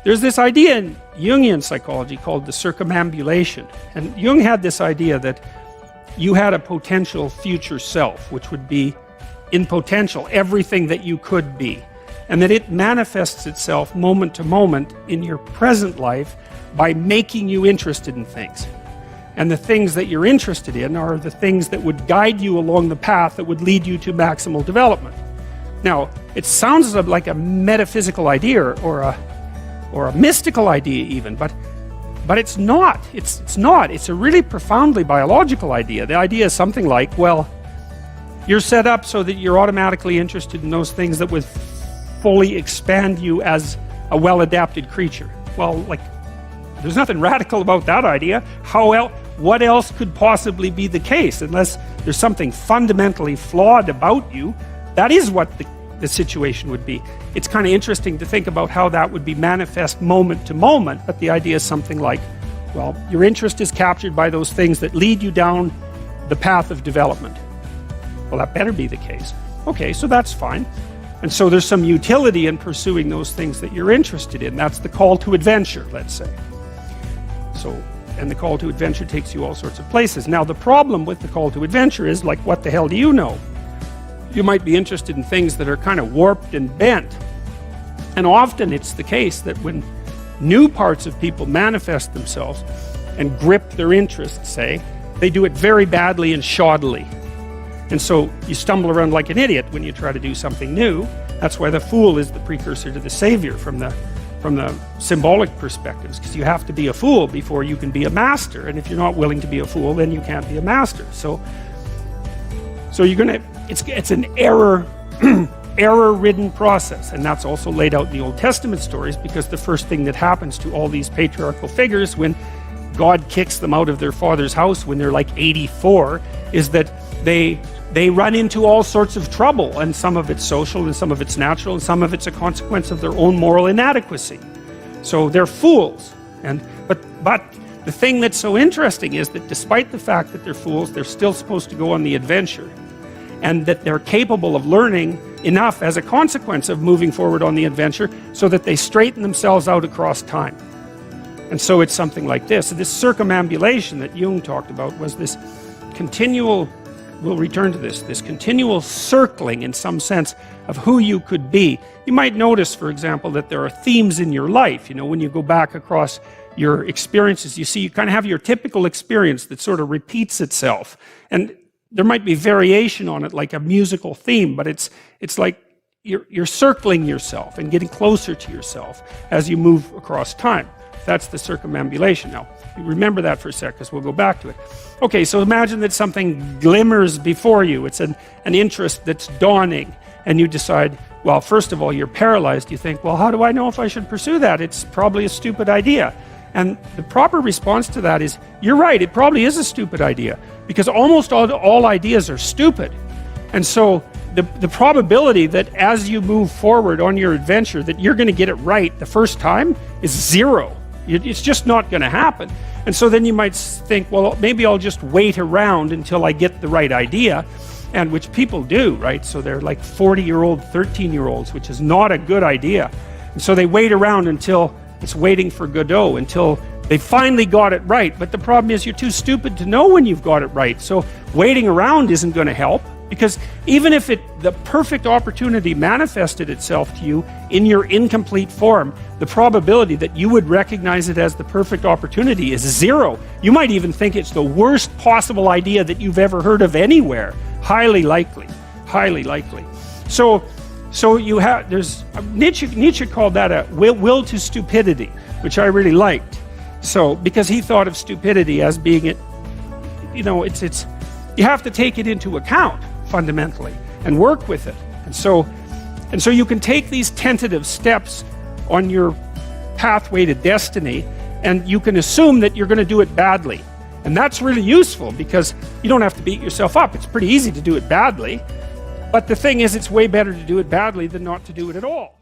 there's this idea in Jungian psychology called the circumambulation. And Jung had this idea that you had a potential future self, which would be in potential everything that you could be. And that it manifests itself moment to moment in your present life by making you interested in things. And the things that you're interested in are the things that would guide you along the path that would lead you to maximal development. Now, it sounds like a metaphysical idea or a mystical idea even, but it's not. It's not. It's a really profoundly biological idea. The idea is something like, well, you're set up so that you're automatically interested in those things that would fully expand you as a well-adapted creature. Well, like, there's nothing radical about that idea. What else could possibly be the case? Unless there's something fundamentally flawed about you, that is what the situation would be. It's kind of interesting to think about how that would be manifest moment to moment, but the idea is something like, well, your interest is captured by those things that lead you down the path of development. Well, that better be the case. Okay, so that's fine. And so there's some utility in pursuing those things that you're interested in. That's the call to adventure, let's say. And the call to adventure takes you all sorts of places. Now, the problem with the call to adventure is, like, what the hell do you know? You might be interested in things that are kind of warped and bent. And often it's the case that when new parts of people manifest themselves and grip their interests, say, they do it very badly and shoddily. And so you stumble around like an idiot when you try to do something new. That's why the fool is the precursor to the savior from the symbolic perspectives, because you have to be a fool before you can be a master, and if you're not willing to be a fool, then you can't be a master. So you're gonna, it's an error-ridden process, and that's also laid out in the Old Testament stories, because the first thing that happens to all these patriarchal figures when God kicks them out of their father's house when they're like 84 is that they run into all sorts of trouble, and some of it's social and some of it's natural and some of it's a consequence of their own moral inadequacy. So they're fools. But the thing that's so interesting is that despite the fact that they're fools, they're still supposed to go on the adventure, and that they're capable of learning enough as a consequence of moving forward on the adventure so that they straighten themselves out across time. And so it's something like this. So this circumambulation that Jung talked about was this continual, we'll return to this continual circling in some sense of who you could be. You might notice, for example, that there are themes in your life. You know, when you go back across your experiences, you see you kind of have your typical experience that sort of repeats itself. And there might be variation on it, like a musical theme, but it's like you're circling yourself and getting closer to yourself as you move across time. That's the circumambulation. Now, remember that for a sec, because we'll go back to it. Okay, so imagine that something glimmers before you. It's an interest that's dawning, and you decide, well, first of all, you're paralyzed. You think, well, how do I know if I should pursue that? It's probably a stupid idea. And the proper response to that is, you're right, it probably is a stupid idea, because almost all ideas are stupid. And so the probability that as you move forward on your adventure that you're going to get it right the first time is zero. It's just not going to happen. And so then you might think, well, maybe I'll just wait around until I get the right idea, and which people do, right? So they're like 40-year-old, 13-year-olds, which is not a good idea. And so they wait around until it's waiting for Godot, until they finally got it right. But the problem is you're too stupid to know when you've got it right. So waiting around isn't going to help, because even if the perfect opportunity manifested itself to you in your incomplete form, the probability that you would recognize it as the perfect opportunity is zero. You might even think it's the worst possible idea that you've ever heard of anywhere. Highly likely, highly likely. So you have, Nietzsche called that a will to stupidity, which I really liked. So, because he thought of stupidity as being it, you know, it's you have to take it into account fundamentally and work with it. And so you can take these tentative steps on your pathway to destiny, and you can assume that you're going to do it badly. And that's really useful, because you don't have to beat yourself up. It's pretty easy to do it badly. But the thing is, it's way better to do it badly than not to do it at all.